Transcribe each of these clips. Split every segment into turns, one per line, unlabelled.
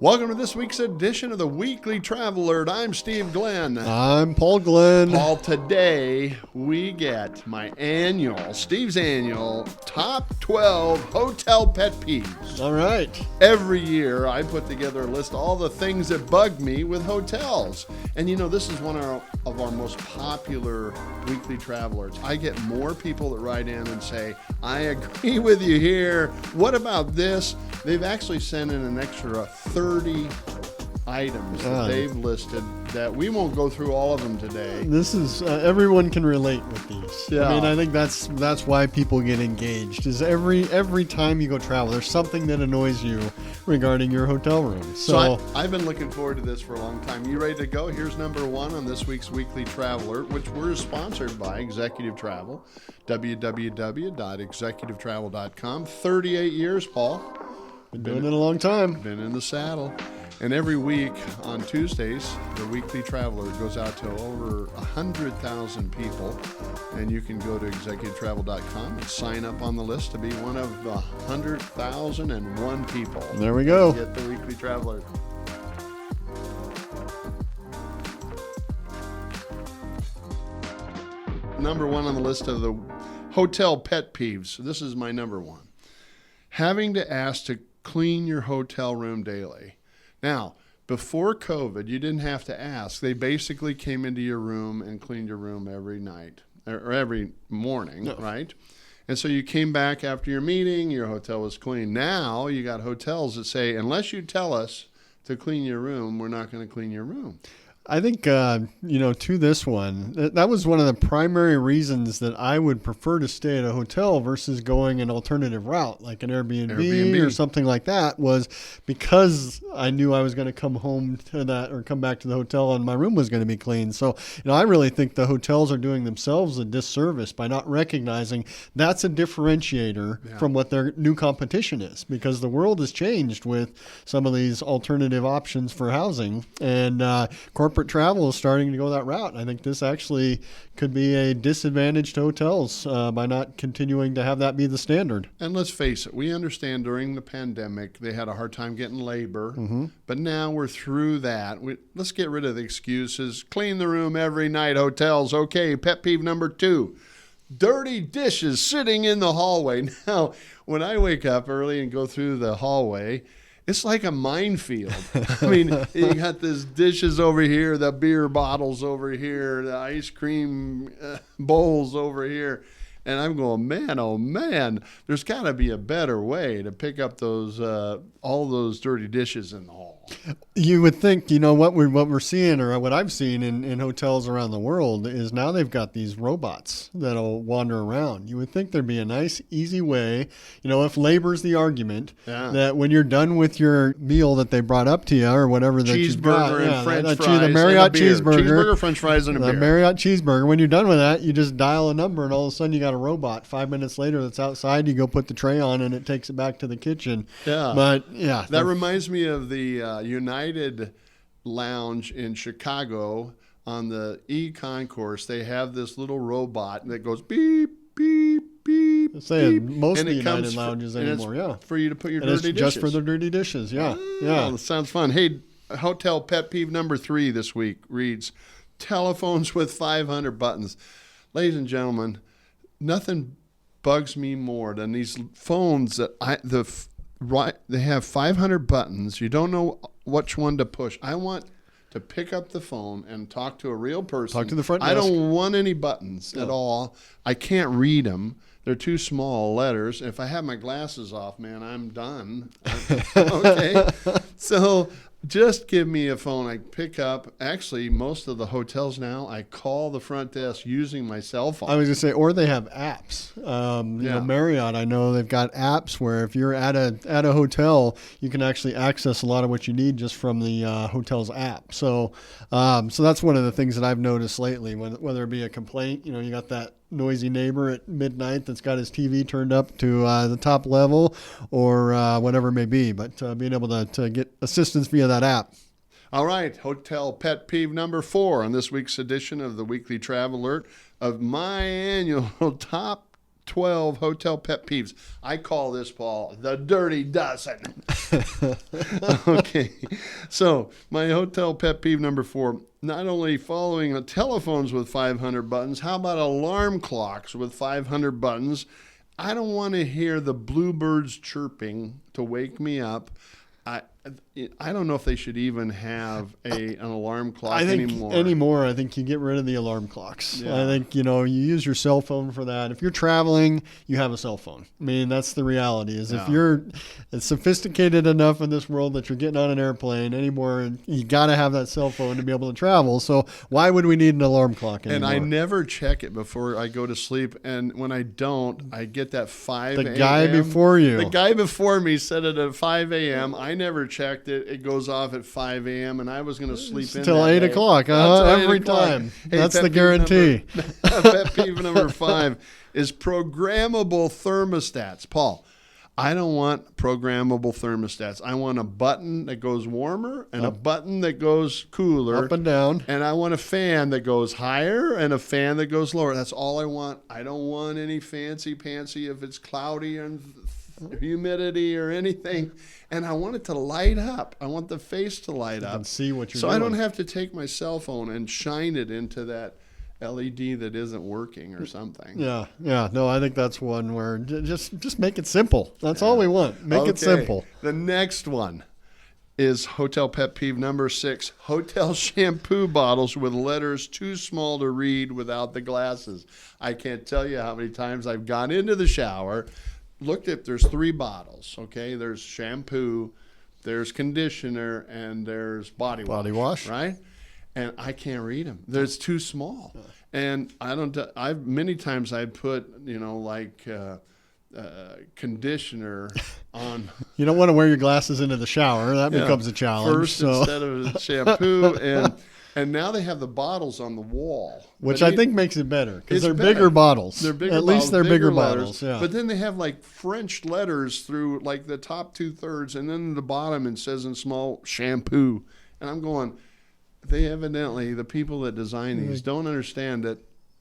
Welcome to this week's edition of the Weekly Travel Alert. I'm Steve Glenn.
I'm Paul Glenn.
Paul, today we get my Steve's annual top 12 hotel pet peeves.
All right.
Every year I put together a list of all the things that bug me with hotels. And this is one of our most popular weekly travelers. I get more people that write in and say, I agree with you here. What about this? They've actually sent in an extra 30 items that they've listed that we won't go through all of them today.
This is everyone can relate with these.
Yeah.
I mean, I think that's why people get engaged. Is every time you go travel, there's something that annoys you regarding your hotel room.
So I've been looking forward to this for a long time. You ready to go? Here's number one on this week's Weekly Traveler, which we're sponsored by Executive Travel, www.executivetravel.com. 38 years, Paul.
Been doing it a long time.
Been in the saddle. And every week on Tuesdays, the Weekly Traveler goes out to over 100,000 people. And you can go to executivetravel.com and sign up on the list to be one of the 100,001 people.
There we go.
Get the Weekly Traveler. Number one on the list of the Hotel Pet Peeves. This is my number one. Having to ask to clean your hotel room daily. Now, before COVID, you didn't have to ask. They basically came into your room and cleaned your room every night or every morning, right? And so you came back after your meeting, your hotel was clean. Now you got hotels that say, unless you tell us to clean your room, we're not going to clean your room.
I think, to this one, that was one of the primary reasons that I would prefer to stay at a hotel versus going an alternative route, like an Airbnb or something like that, was because I knew I was going to come home to that or come back to the hotel and my room was going to be clean. So, I really think the hotels are doing themselves a disservice by not recognizing that's a differentiator from what their new competition is, because the world has changed with some of these alternative options for housing, and corporate travel is starting to go that route. I think this actually could be a disadvantage to hotels by not continuing to have that be the standard.
And let's face it, we understand during the pandemic they had a hard time getting labor, but now we're through that. Let's get rid of the excuses. Clean the room every night, hotels. Okay, pet peeve number 2. Dirty dishes sitting in the hallway. Now, when I wake up early and go through the hallway, it's like a minefield. I mean, you got these dishes over here, the beer bottles over here, the ice cream bowls over here. And I'm going, man, oh man, there's got to be a better way to pick up those all those dirty dishes in the hall.
You would think, what we're seeing, or what I've seen in hotels around the world, is now they've got these robots that'll wander around. You would think there'd be a nice, easy way, if labor's the argument, that when you're done with your meal that they brought up to you or whatever that you've got,
cheeseburger and French fries,
the Marriott cheeseburger,
French fries, and a beer.
The Marriott cheeseburger. When you're done with that, you just dial a number, and all of a sudden you got a robot. 5 minutes later, that's outside. You go put the tray on, and it takes it back to the kitchen.
Yeah,
but
that reminds me of the United Lounge in Chicago on the E-Concourse. They have this little robot that goes beep, beep, beep, beep.
Most of the United Lounges anymore,
for you to put your
and
dirty
it's
dishes.
Just for the dirty dishes, yeah.
That sounds fun. Hey, hotel pet peeve number 3 this week reads, telephones with 500 buttons. Ladies and gentlemen, nothing bugs me more than these phones that they have 500 buttons. You don't know which one to push. I want to pick up the phone and talk to a real person.
Talk to the front desk.
I don't want any buttons at all. I can't read them. They're too small letters. If I have my glasses off, man, I'm done. Okay? So just give me a phone. I pick up. Actually, most of the hotels now, I call the front desk using my cell phone.
I was going to say, or they have apps. Marriott, I know they've got apps where if you're at a hotel, you can actually access a lot of what you need just from the hotel's app. So that's one of the things that I've noticed lately, whether it be a complaint, you got that noisy neighbor at midnight that's got his TV turned up to the top level or whatever it may be. But being able to get assistance via that app.
All right, hotel pet peeve number 4 on this week's edition of the Weekly Travel Alert of my annual top 12 hotel pet peeves. I call this, Paul, the dirty dozen. Okay. So my hotel pet peeve number 4, not only following telephones with 500 buttons, how about alarm clocks with 500 buttons? I don't want to hear the bluebirds chirping to wake me up. I don't know if they should even have an alarm clock
anymore. I think you get rid of the alarm clocks.
Yeah.
I think, you use your cell phone for that. If you're traveling, you have a cell phone. I mean, that's the reality is if you're sophisticated enough in this world that you're getting on an airplane anymore, you got to have that cell phone to be able to travel. So why would we need an alarm clock anymore?
And I never check it before I go to sleep. And when I don't, I get that 5 a.m.
The guy before you.
The guy before me set it at 5 a.m. I never checked it. It goes off at 5 a.m. and I was going to sleep
until 8 o'clock. Every time.
Hey,
that's the guarantee.
Pet peeve number 5 is programmable thermostats. Paul, I don't want programmable thermostats. I want a button that goes warmer and a button that goes cooler.
Up and down.
And I want a fan that goes higher and a fan that goes lower. That's all I want. I don't want any fancy-pancy if it's cloudy and humidity or anything. And I want it to light up. I want the face to light up.
And see what you're
doing. So I don't have to take my cell phone and shine it into that LED that isn't working or something.
Yeah. No, I think that's one where just make it simple. That's all we want. Make it simple.
The next one is hotel pet peeve number 6, hotel shampoo bottles with letters too small to read without the glasses. I can't tell you how many times I've gone into the shower, looked at, there's 3 bottles, okay? There's shampoo, there's conditioner, and there's body wash. Right? And I can't read them. It's too small. And many times I put, conditioner on.
You don't want to wear your glasses into the shower. That becomes a challenge.
First instead of shampoo. And now they have the bottles on the wall.
Which I think makes it better because they're bigger bottles.
They're bigger
At least they're bigger bottles. Yeah.
But then they have like French letters through like the top 2/3 and then the bottom it says in small shampoo. And I'm going, the people that design these don't understand that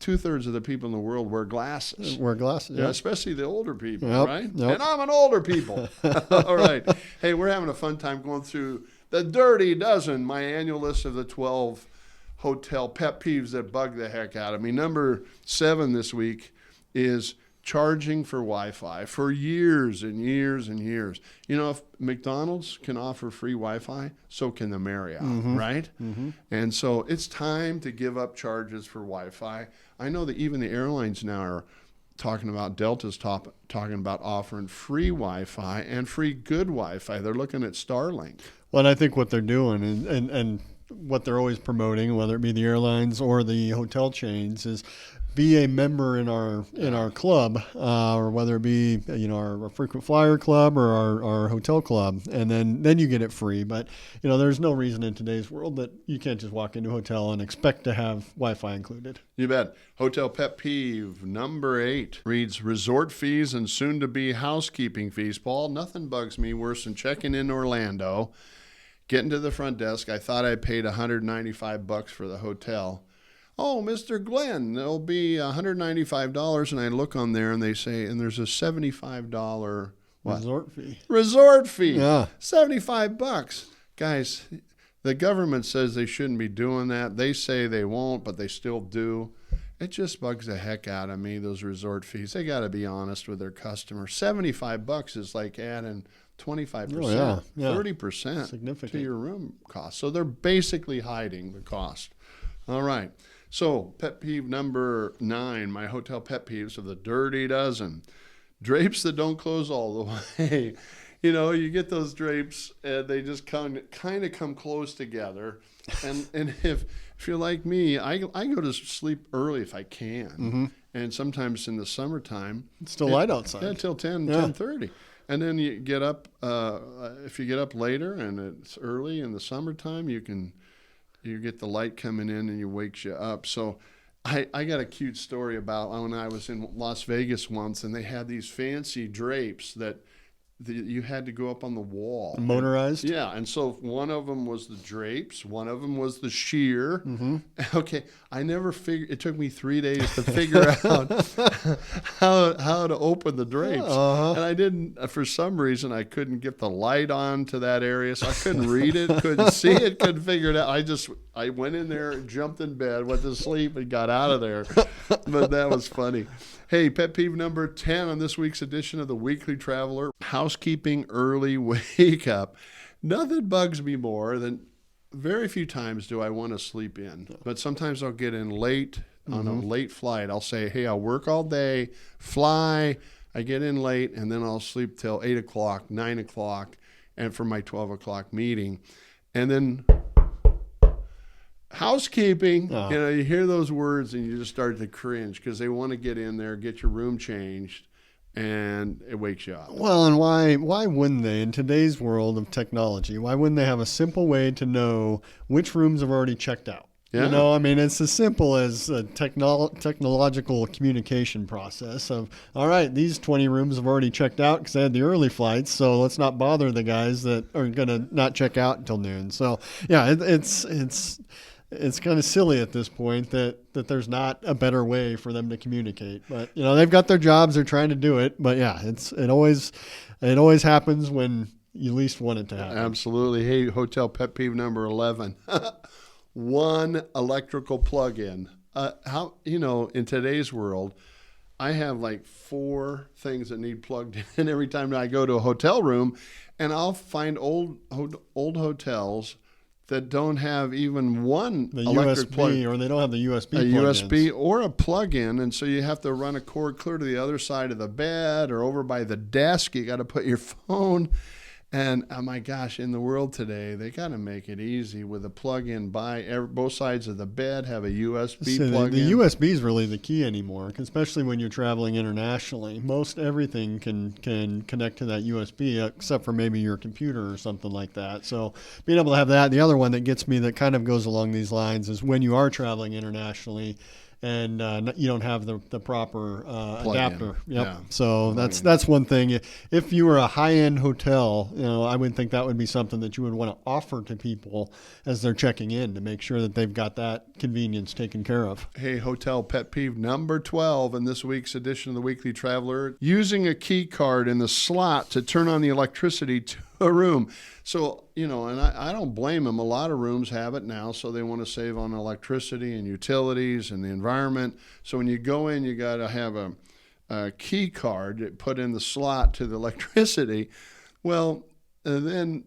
2/3 of the people in the world wear glasses.
Yeah.
Especially the older people, right?
Yep.
And I'm an older people. All right. Hey, we're having a fun time going through the Dirty Dozen, my annual list of the 12 hotel pet peeves that bug the heck out of me. Number 7 this week is charging for Wi-Fi for years and years and years. If McDonald's can offer free Wi-Fi, so can the Marriott, right? Mm-hmm. And so it's time to give up charges for Wi-Fi. I know that even the airlines now are talking about, Delta's talking about offering free Wi-Fi and free good Wi-Fi. They're looking at Starlink.
Well, and I think what they're doing and what they're always promoting, whether it be the airlines or the hotel chains, is be a member in our club, or whether it be our frequent flyer club or our hotel club, and then you get it free. But there's no reason in today's world that you can't just walk into a hotel and expect to have Wi-Fi included.
You bet. Hotel pet peeve number 8 reads resort fees and soon to be housekeeping fees. Paul, nothing bugs me worse than checking in Orlando, getting to the front desk. I thought I paid $195 for the hotel. Oh, Mr. Glenn, there'll be $195. And I look on there and they say, and there's a $75 Resort fee.
Yeah.
$75. Guys, the government says they shouldn't be doing that. They say they won't, but they still do. It just bugs the heck out of me, those resort fees. They got to be honest with their customers. $75 is like adding 25%, 30% to your room cost. So they're basically hiding the cost. All right. So pet peeve number 9, my hotel pet peeves of the Dirty Dozen. Drapes that don't close all the way. You get those drapes and they just kind of come close together. And if you're like me, I go to sleep early if I can. Mm-hmm. And sometimes in the summertime.
It's still light outside.
Yeah, until 10:30. And then you get up, if you get up later and it's early in the summertime, you get the light coming in and it wakes you up. So I got a cute story about when I was in Las Vegas once and they had these fancy drapes that you had to go up on the wall.
Motorized?
Yeah, and so one of them was the drapes, one of them was the sheer. Mm-hmm. Okay, I never figured. It took me 3 days to figure out how to open the drapes, and I didn't. For some reason, I couldn't get the light on to that area, so I couldn't read it, couldn't see it, couldn't figure it out. I went in there, jumped in bed, went to sleep, and got out of there. But that was funny. Hey, pet peeve number 10 on this week's edition of the Weekly Traveler, housekeeping early wake up. Nothing bugs me more than very few times do I want to sleep in, but sometimes I'll get in late on a late flight. I'll say, hey, I'll work all day, fly, I get in late, and then I'll sleep till 8 o'clock, 9 o'clock, and for my 12 o'clock meeting. And then housekeeping, you hear those words and you just start to cringe because they want to get in there, get your room changed, and it wakes you up.
Well, and why wouldn't they? In today's world of technology, why wouldn't they have a simple way to know which rooms have already checked out? Yeah. I mean, it's as simple as a technological communication process of, all right, these 20 rooms have already checked out because they had the early flights, so let's not bother the guys that are going to not check out until noon. So, yeah, it's kind of silly at this point that there's not a better way for them to communicate. But they've got their jobs; they're trying to do it. But yeah, it always happens when you least want it to happen.
Absolutely. Hey, hotel pet peeve number 11: one electrical plug-in. In today's world, I have like 4 things that need plugged in every time I go to a hotel room, and I'll find old hotels that don't have even one electric plug,
or they don't have the USB
USB or a plug-in, and so you have to run a cord clear to the other side of the bed or over by the desk. You got to put your phone, and oh my gosh, in the world today, they got to make it easy with a plug-in. Both sides of the bed have a USB plug-in.
The USB is really the key anymore, especially when you're traveling internationally. Most everything can connect to that USB, except for maybe your computer or something like that. So being able to have that. The other one that gets me that kind of goes along these lines is when you are traveling internationally and you don't have the proper adapter. Yep. Yeah. So that's one thing. If you were a high-end hotel, I would think that would be something that you would want to offer to people as they're checking in to make sure that they've got that convenience taken care of.
Hey, hotel pet peeve number 12 in this week's edition of the Weekly Traveler: using a key card in the slot to turn on the electricity to a room. So, and I don't blame them. A lot of rooms have it now, so they want to save on electricity and utilities and the environment. So when you go in, you got to have a key card put in the slot to the electricity. Well, then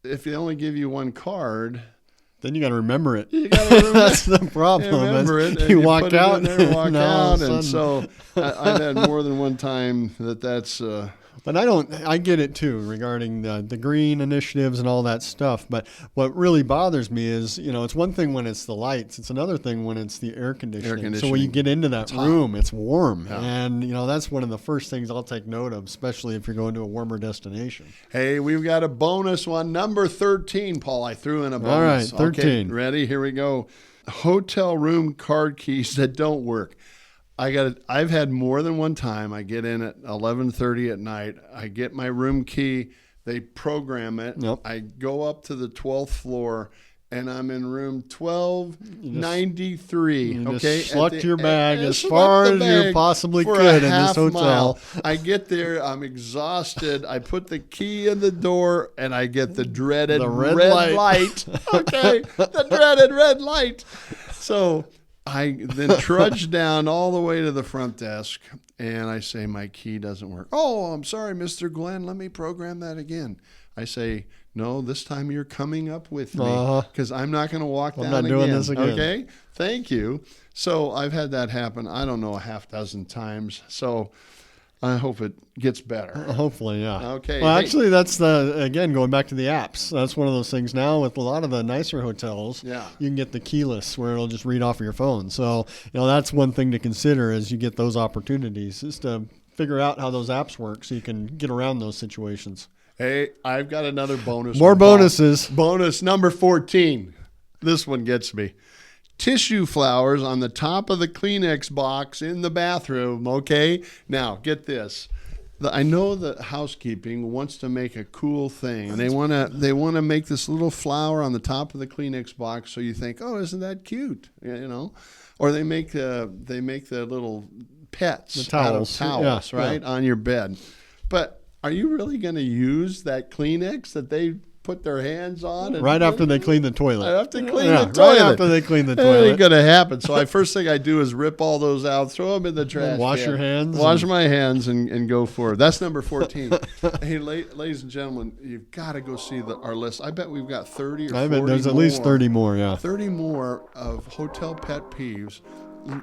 if they only give you one card,
then you got to remember it.
You got to remember
That's the problem.
Remember it.
You walk out.
And so I've had more than one time that's.
But I get it too regarding the green initiatives and all that stuff. But what really bothers me is, it's one thing when it's the lights. It's another thing when it's the air conditioning. So when you get into that room, it's warm. Yeah. And, that's one of the first things I'll take note of, especially if you're going to a warmer destination.
Hey, we've got a bonus one. Number 13, Paul. I threw in a bonus.
All right, 13.
Okay, ready? Here we go. Hotel room card keys that don't work. I've had more than one time. I get in at 11:30 at night. I get my room key. They program it.
Yep.
I go up to the 12th floor, and I'm in room 1293.
You just slucked your bag as far as you possibly could in this hotel.
Mile. I get there. I'm exhausted. I put the key in the door, and I get the dreaded red light. Okay, the dreaded red light. So I then trudge down all the way to the front desk, and I say, my key doesn't work. Oh, I'm sorry, Mr. Glenn. Let me program that again. I say, no, this time you're coming up with me because I'm not going to walk down again.
I'm not doing this again.
Okay? Thank you. So I've had that happen, I don't know, a half dozen times. So I hope it gets better.
Hopefully, yeah.
Okay.
Well, actually, that's again, going back to the apps. That's one of those things now with a lot of the nicer hotels.
Yeah.
You can get the keyless where it'll just read off of your phone. So, that's one thing to consider as you get those opportunities is to figure out how those apps work so you can get around those situations.
Hey, I've got another bonus.
More bonuses.
Bonus number 14. This one gets me. Tissue flowers on the top of the Kleenex box in the bathroom, okay? Now, get this. I know that housekeeping wants to make a cool thing, and they want to make this little flower on the top of the Kleenex box, so you think, oh, isn't that cute, you know? Or they make the little pets,
the towels,
right, on your bed. But are you really going to use that Kleenex that they put their hands on?
Right after they clean the toilet.
Right after they clean the toilet.
Right after they clean the
That
toilet.
ain't going to happen. So first thing I do is rip all those out, throw them in the trash
Wash
can,
your hands.
Wash my hands and go for it. That's number 14. Hey, ladies and gentlemen, you've got to go see our list. I bet we've got 30 or 40
I bet there's at least 30 more, yeah.
30 more of Hotel Pet Peeves.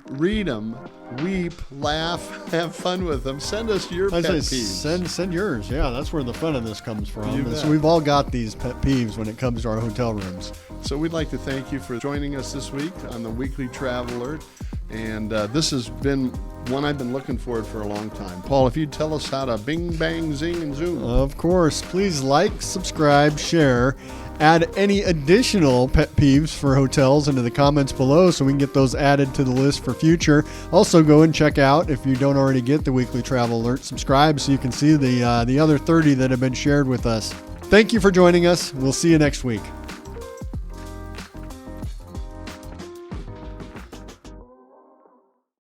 Read them, weep, laugh, have fun with them. Send us your pet peeves.
Send yours. Yeah, that's where the fun of this comes from.
You bet.
So we've all got these pet peeves when it comes to our hotel rooms.
So we'd like to thank you for joining us this week on the Weekly Travel Alert. And this has been one I've been looking forward for a long time. Paul, if you'd tell us how to bing, bang, zing, and zoom.
Of course. Please like, subscribe, share. Add any additional pet peeves for hotels into the comments below so we can get those added to the list for future. Also, go and check out, if you don't already get the Weekly Travel Alert, subscribe so you can see the other 30 that have been shared with us. Thank you for joining us. We'll see you next week.